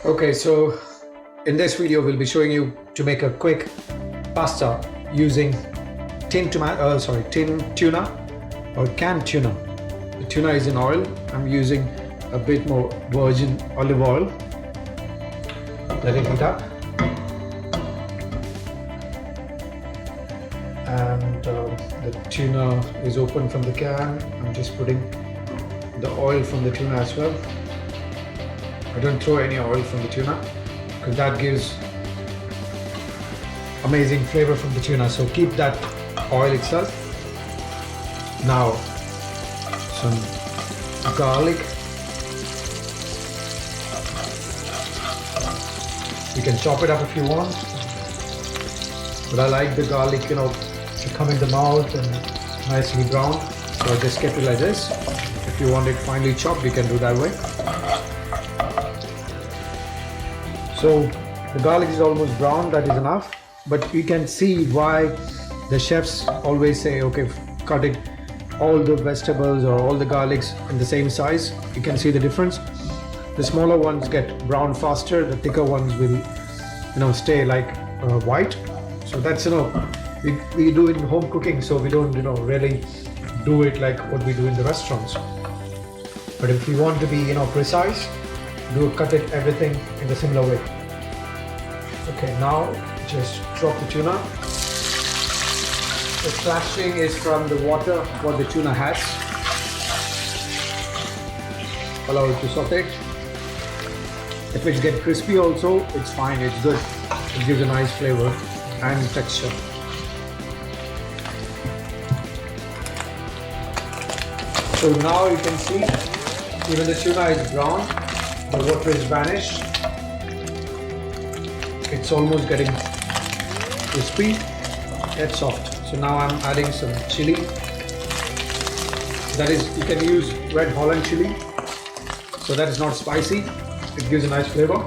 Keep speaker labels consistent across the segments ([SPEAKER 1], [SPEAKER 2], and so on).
[SPEAKER 1] Okay, so in this video we'll be showing you to make a quick pasta using tin tuna or canned tuna. The tuna is in oil. I'm using a bit more virgin olive oil. Let it heat up. And the tuna is open from the can. I'm just putting the oil from the tuna as well. I don't throw any oil from the tuna because that gives amazing flavor from the tuna, so keep that oil itself. Now some garlic. You can chop it up if you want, but I like the garlic, to come in the mouth and nicely brown, so I just kept it like this. If you want it finely chopped, you can do that way. So the garlic is almost brown, that is enough, but you can see why the chefs always say, okay, cut it all the vegetables or all the garlics in the same size. You can see the difference. The smaller ones get brown faster, the thicker ones will stay like white. So that's we do it in home cooking, so we don't really do it like what we do in the restaurants. But if you want to be precise, cut it everything in the similar way. Okay, now just drop the tuna. The splashing is from the water what the tuna has. Allow it to saute. If it gets crispy also, it's fine, it's good. It gives a nice flavor and texture. So now you can see even the tuna is brown, the water is vanished. It's almost getting crispy yet soft. So now I'm adding some chili. That is, you can use red Holland chili. So that is not spicy. It gives a nice flavor.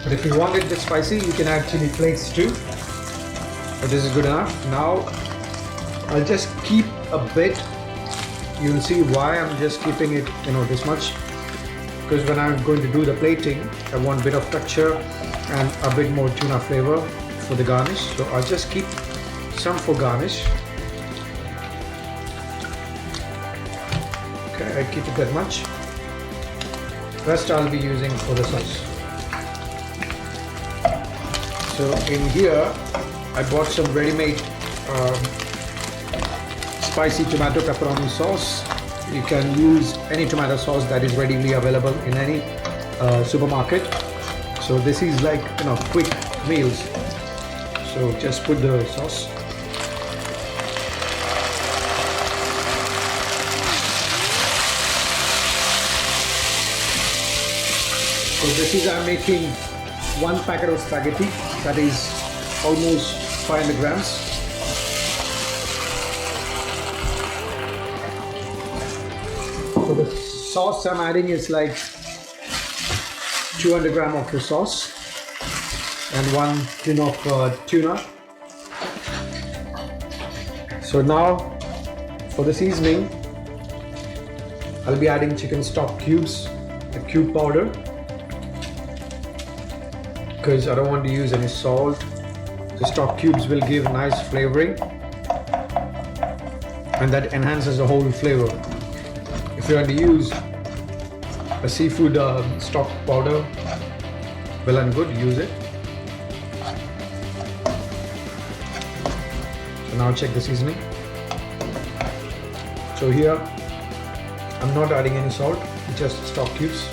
[SPEAKER 1] But if you want it this spicy, you can add chili flakes too. But this is good enough. Now I'll just keep a bit. You'll see why I'm just keeping it, this much. Because when I'm going to do the plating, I want a bit of texture and a bit more tuna flavor for the garnish. So I'll just keep some for garnish. Okay, I keep it that much. Rest I'll be using for the sauce. So in here, I bought some ready-made spicy tomato pepperoni sauce. You can use any tomato sauce that is readily available in any supermarket. So this is like quick meals. So just put the sauce. So this is, I'm making one packet of spaghetti, that is almost 500 grams. So the sauce I'm adding is like 200 grams of the sauce and 1 tin of tuna. So now for the seasoning, I'll be adding chicken stock cubes, the cube powder, because I don't want to use any salt. The stock cubes will give nice flavoring and that enhances the whole flavor. If you want to use a seafood stock powder, well and good, use it. So now check the seasoning. So here I'm not adding any salt, just stock cubes.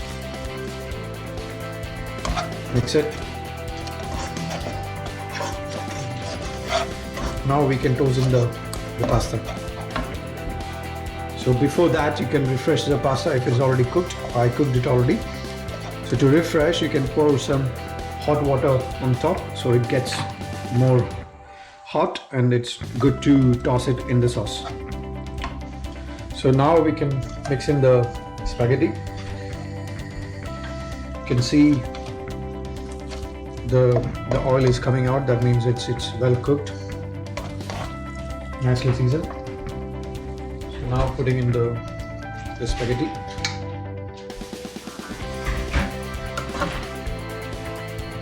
[SPEAKER 1] Mix it. Now we can toss in the pasta. So before that, you can refresh the pasta if it's already cooked. I cooked it already. So to refresh, you can pour some hot water on top so it gets more hot and it's good to toss it in the sauce. So now we can mix in the spaghetti. You can see the oil is coming out. That means it's well cooked, nicely seasoned. So now putting in the spaghetti.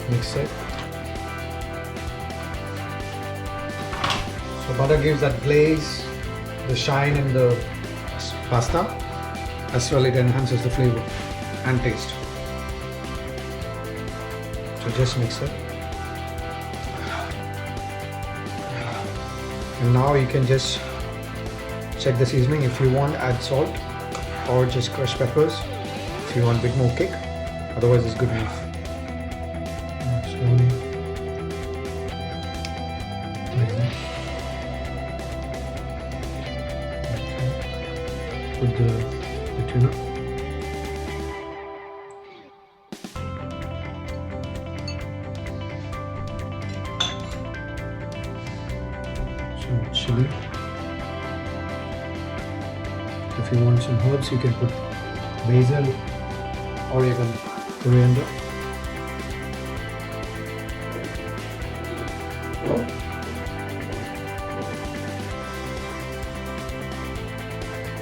[SPEAKER 1] Mix it. So butter gives that glaze, the shine in the pasta, as well it enhances the flavor and taste. So just mix it. And now you can just check the seasoning. If you want, add salt or just crushed peppers if you want a bit more kick. Otherwise it's good enough. Slowly. Like that. Okay. Put the tuna. Some chili. If you want some herbs, you can put basil or even coriander.